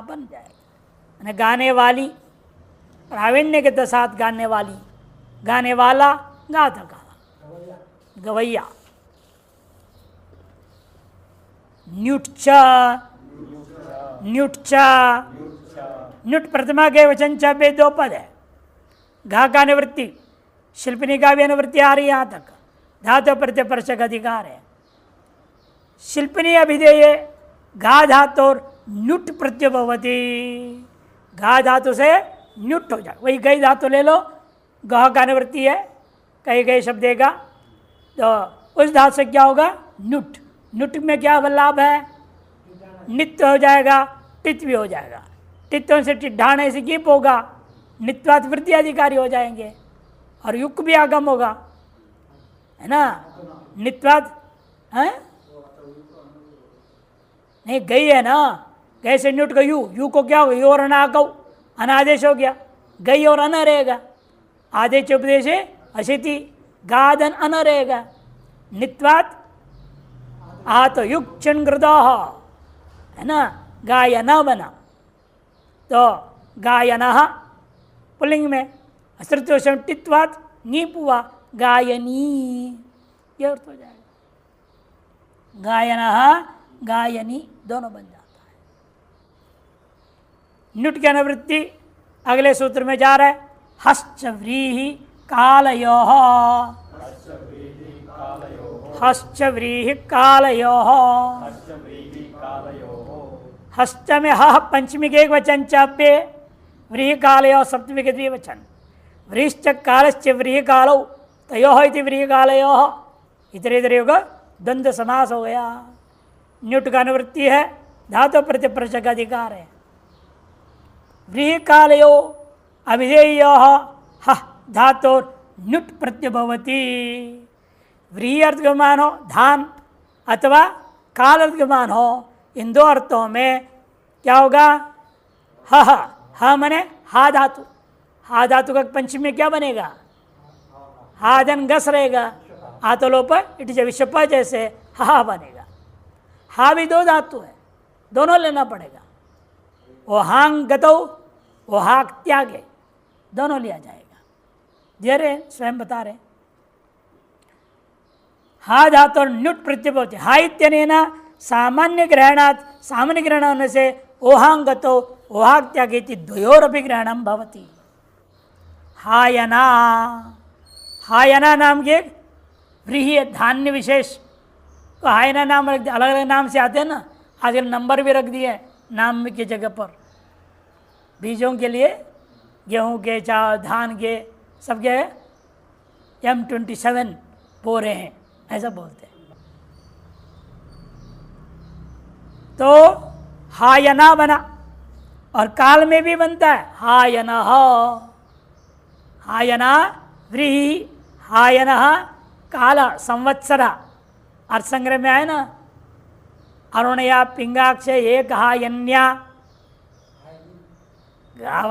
बन जाएगा। गाने वाली, प्रावीण्य के साथ गाने वाली, गाने वाला, गाथका, गवैया। न्युट्च, न्युट्च, न्युट प्रथमा के वचन च पे 2 पद है। घा का अनुवृत्ति, शिल्पनी का भी अनुवृत्ति आ रही है। यहाँ तक धातु प्रत्यय परच का अधिकार है। शिल्पनी अभिधेय घा धातु और न्युट प्रत्यय भवति। घा धातु से न्युट हो जाए, वही गई धातु ले लो, गह का अनुवृत्ति है, कई गए शब्द देगा, तो उस धातु से क्या होगा? न्युट। न्युट में क्या लाभ है? नित्य हो जाएगा, टित भी हो जाएगा। टित्तों से टिड्ढाने से कीप होगा, नित्वात वृद्धि अधिकारी हो जाएंगे, और युक भी आगम होगा, है ना। नित्वात है नहीं, गई है ना, गए से न्युट का यू, यू को क्या होगा? यू और अना गौ, अनादेश हो गया, गई और अन रहेगा। आदेश उपदेश है अशिति, गादन अन रहेगा। नित्वात आत युग चिन गृदा, है ना, गायना बना, तो गायना पुलिंग में, अस्त्रित्व टित्वात नीप हुआ, गायनी, ये अर्थ हो जाएगा। गायना गायनी दोनों बन जाता है। न्युट की अनुवृत्ति अगले सूत्र में जा रहा है। हश्च व्रीहि कालयोः, हश्च व्रीहि कालयोः। हश्च में ह पंचमी के एक वचन चाप्य, व्रीहि कालयोः सप्तमी के द्विवचन। व्रीश्च कालश्च व्रीहि कालौ तयोः इति व्रीहि कालयोः। इधर इधर होगा, द्वंद्व समास हो गया। न्युट का अनुवृत्ति है, धातु प्रत्यय परच का अधिकार है। व्रीहि कालयो अभिधेय ह धातु न्युट प्रत्यय भवति। व्रीहि अर्थ का मान हो धान अथवा काल अर्थ का मान हो, इन दो अर्थों में क्या होगा? ह मने हा धातु, हा धातु का पंचमी में क्या बनेगा? हा धन गस रहेगा, आतलोप इट विषप जैसे हा बनेगा। हा भी 2 धातु है, दोनों लेना पड़ेगा। वो हांग गतो, वो हाक त्यागे, दोनों लिया जाएगा। दे रहे स्वयं बता रहे। हा धातु और न्युट प्रत्यय होते। हा इत्यनेन सामान्य ग्रहणात्, सामान्य ग्रहण होने से ओहांग गतो ओहाक त्यागे द्वयोरपि ग्रहणम भवति। हायना, हायना नाम के व्रीहि धान्य विशेष तो हायना नाम रख दिया, अलग अलग नाम से आते हैं ना, आजकल नंबर भी रख दिए नाम की जगह पर। बीजों के लिए गेहूं के, चावल, धान के, सब के M27 बो रहे हैं, ऐसा बोलते हैं। तो हायना बना, और काल में भी बनता है हायना, हायना व्रीहि, हायना काल संवत्सर, अर्थ संग्रह में आए ना, अरुणया पिंगाक्ष एक हायन्या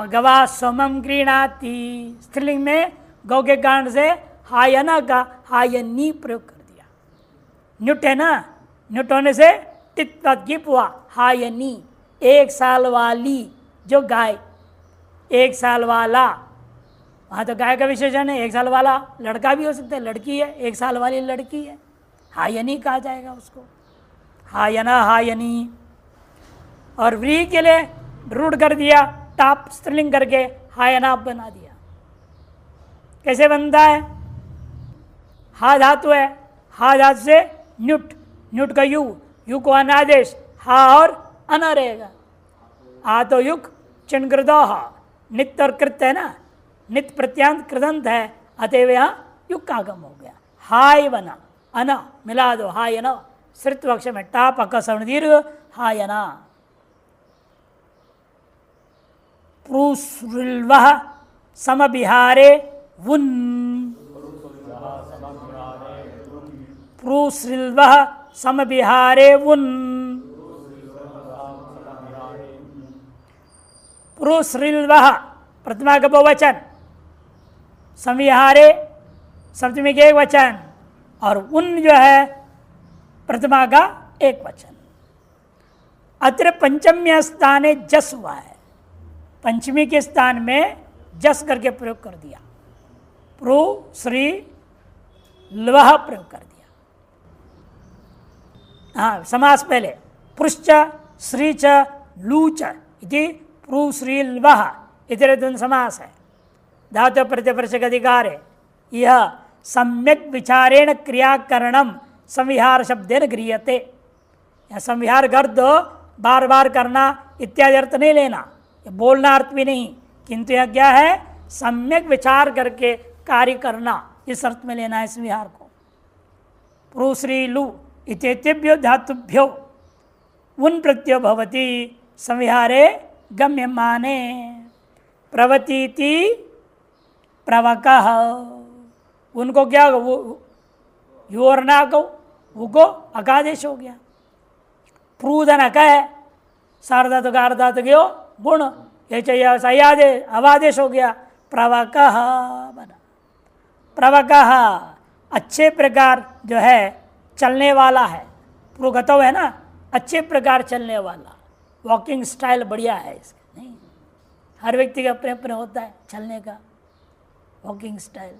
गवा सोमम क्रीणाति। स्त्रीलिंग में गौ के कारण से हायना का हायनी प्रयोग कर दिया। न्युट है ना, न्युट होने से टिप हुआ हायनी, 1 साल वाली जो गाय, 1 साल वाला, वहाँ तो गाय का विशेषण है, 1 साल वाला लड़का भी हो सकता है, लड़की है, 1 साल वाली लड़की है, हायनी कहा जाएगा उसको, हायना हायनी। और व्री के लिए रूढ़ कर दिया, टाप स्त्रीलिंग करके हायना बना दिया। कैसे बनता है? हा धातु है, हा धातु से न्युट, न्युट का यू को अनादेश, हा और अना रहेगा। आ तो युग चिन्कृतो, नित्य और कृत है ना, नित्य प्रत्यांत कृदंत है, अतएव यहाँ युग का आगम हो गया। हाय बना, अना मिला दो, हायना, श्रित्व अक्षर में टाप अक सवर्ण दीर्घ, हायना। प्रुसृल्वः समविहारे वुन्, प्रुसृल्वः समविहारे वुन्, प्रुसृल्वः प्रथमा का बहुवचन, संविहारे सप्तमी के एक वचन, और उन जो है प्रथमा का एक वचन। अत्र पंचम्य स्थाने जस हुआ है, पंचमी के स्थान में जस करके प्रयोग कर दिया, प्रो श्री लवह प्रयोग कर दिया। हाँ, समास पहले पृश्च श्री च लूच इति प्रू श्री लवह इतरे द्वंद्व समास है। धातु प्रत्यपर्शक अधिकार है। यह सम्यक विचारेण क्रियाकरणम संविहार शब्देन गृह्यते। यह संविहार कर दो, बार बार करना इत्यादि अर्थ नहीं लेना, बोलना अर्थ भी नहीं, किंतु यह क्या है, सम्यक विचार करके कार्य करना, इस अर्थ में लेना है इस विहार को। प्रूश्री लु इत्येतेभ्यो धातुभ्यो उन प्रत्ययो भवति संविहारे गम्यमाने। प्रवतीति प्रवकः, उनको क्या होगा, यू और ना को, वो को अकादेश हो गया। प्रूदन अक है, सार्धातु का अर्धातु गयो गुण, ये चाहिए सयादे अवादेश हो गया, प्रवकः बना। प्रवकः अच्छे प्रकार जो है चलने वाला है, प्रुगतव है ना, अच्छे प्रकार चलने वाला, वॉकिंग स्टाइल बढ़िया है इसका। नहीं, हर व्यक्ति का अपने अपने होता है चलने का वॉकिंग स्टाइल।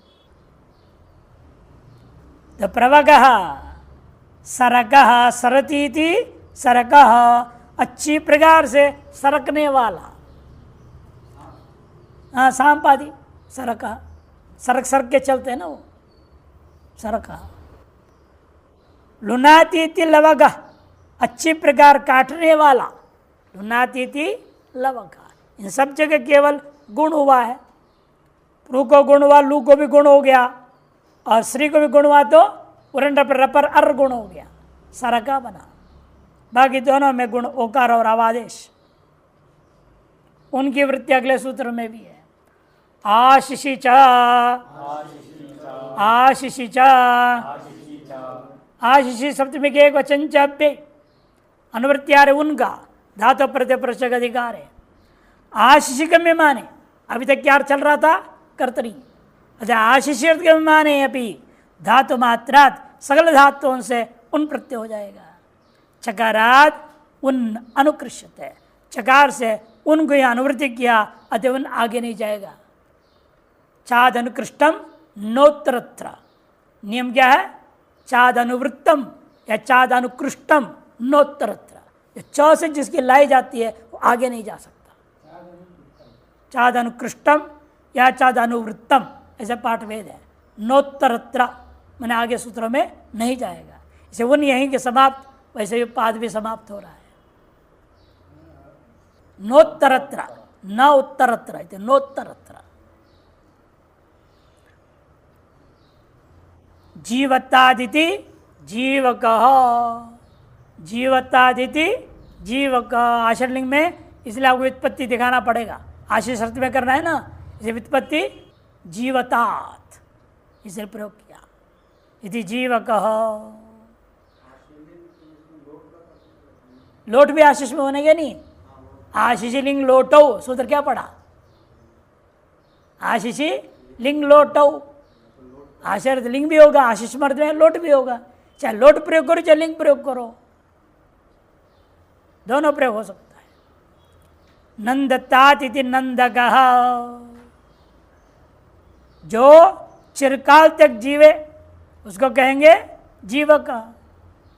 तो प्रवकः सरकः सरतीति, सरकः अच्छी प्रकार से सरकने वाला। हाँ, सांपादी सरकः, सरक सरक के चलते हैं ना वो, सरकः। लुनातीति लवगः अच्छी प्रकार काटने वाला, लुनातीति लवगः। इन सब जगह केवल गुण हुआ है, प्रू को गुण हुआ, लू को भी गुण हो गया, और श्री को भी गुण हुआ तो उरंड पर रपर अर गुण हो गया, सरका बना। बाकी दोनों में गुण ओकार और अवादेश, उनकी वृत्ति अगले सूत्र में भी है। आशिषि च, आशिषि च, आशिषि सप्तमी के एक वचन चप्य अनुवृत्तियार उनका धातु प्रत्यय प्रश्न अधिकार है। आशिषि गम्य माने, अभी तक क्या चल रहा था, कर्तरी। अच्छा, आशिषि गम्य माने अभी धातु मात्रात सकल धातुओं से उन प्रत्यय हो जाएगा। चकारात उन अनुकृष्यत है, चकार से उनको यह अनुवृत्ति किया, अतः उन आगे नहीं जाएगा। चाद अनुकृष्टम नोत्तरत्र, नियम क्या है, चाद अनुवृत्तम या चाद अनुकृष्टम नोत्तरत्र, च से जिसकी लाई जाती है वो आगे नहीं जा सकता। चाद अनुकृष्टम या चाद अनुवृत्तम ऐसा पाठ भेद है। नोत्तरत्र मैंने आगे सूत्रों में नहीं जाएगा। इसे उन यहीं के समाप्त, वैसे ही पाद भी समाप्त हो रहा है। नोत्तरत्र, न उत्तरत्र इति नोत्तरत्र। जीवत्तादिति जीवकः, जीवत्तादिति जीवकः आश्रलिंग में, इसलिए आपको व्युत्पत्ति दिखाना पड़ेगा। आशीष अर्थ में करना है ना, इसे व्युत्पत्ति जीवतात इसे प्रयोग किया। इति जीवकः, लोट भी आशीष में होने के नहीं, आशीषी लिंग लोटो, सूत्र क्या पढ़ा, आशीषी लिंग लोटो, आशीर्थ लिंग भी होगा, आशीष मर्द में लोट भी होगा। चाहे लोट प्रयोग करो चाहे लिंग प्रयोग करो, दोनों प्रयोग हो सकता है। नंदतात इति नंदकः, जो चिरकाल तक जीवे उसको कहेंगे जीवक,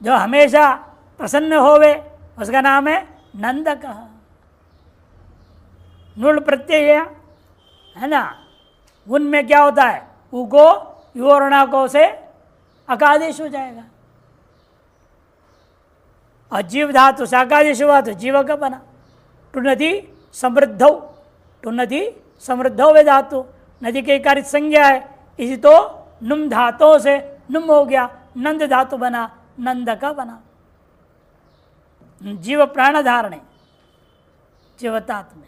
जो हमेशा प्रसन्न होवे उसका नाम है नंदकः। नुल प्रत्यय है ना, उनमें क्या होता है, उको युवर्णाको से अकादेश हो जाएगा, और जीव धातु से अकादेश हुआ तो जीवक बना। टुनदी समृद्धौ, टुनदी समृद्धौ वे धातु, नदी के कारित संज्ञा है, इसी तो नुम धातु से नुम हो गया, नंद धातु बना, नंदक बना। जीव प्राण धारणे जीवतात में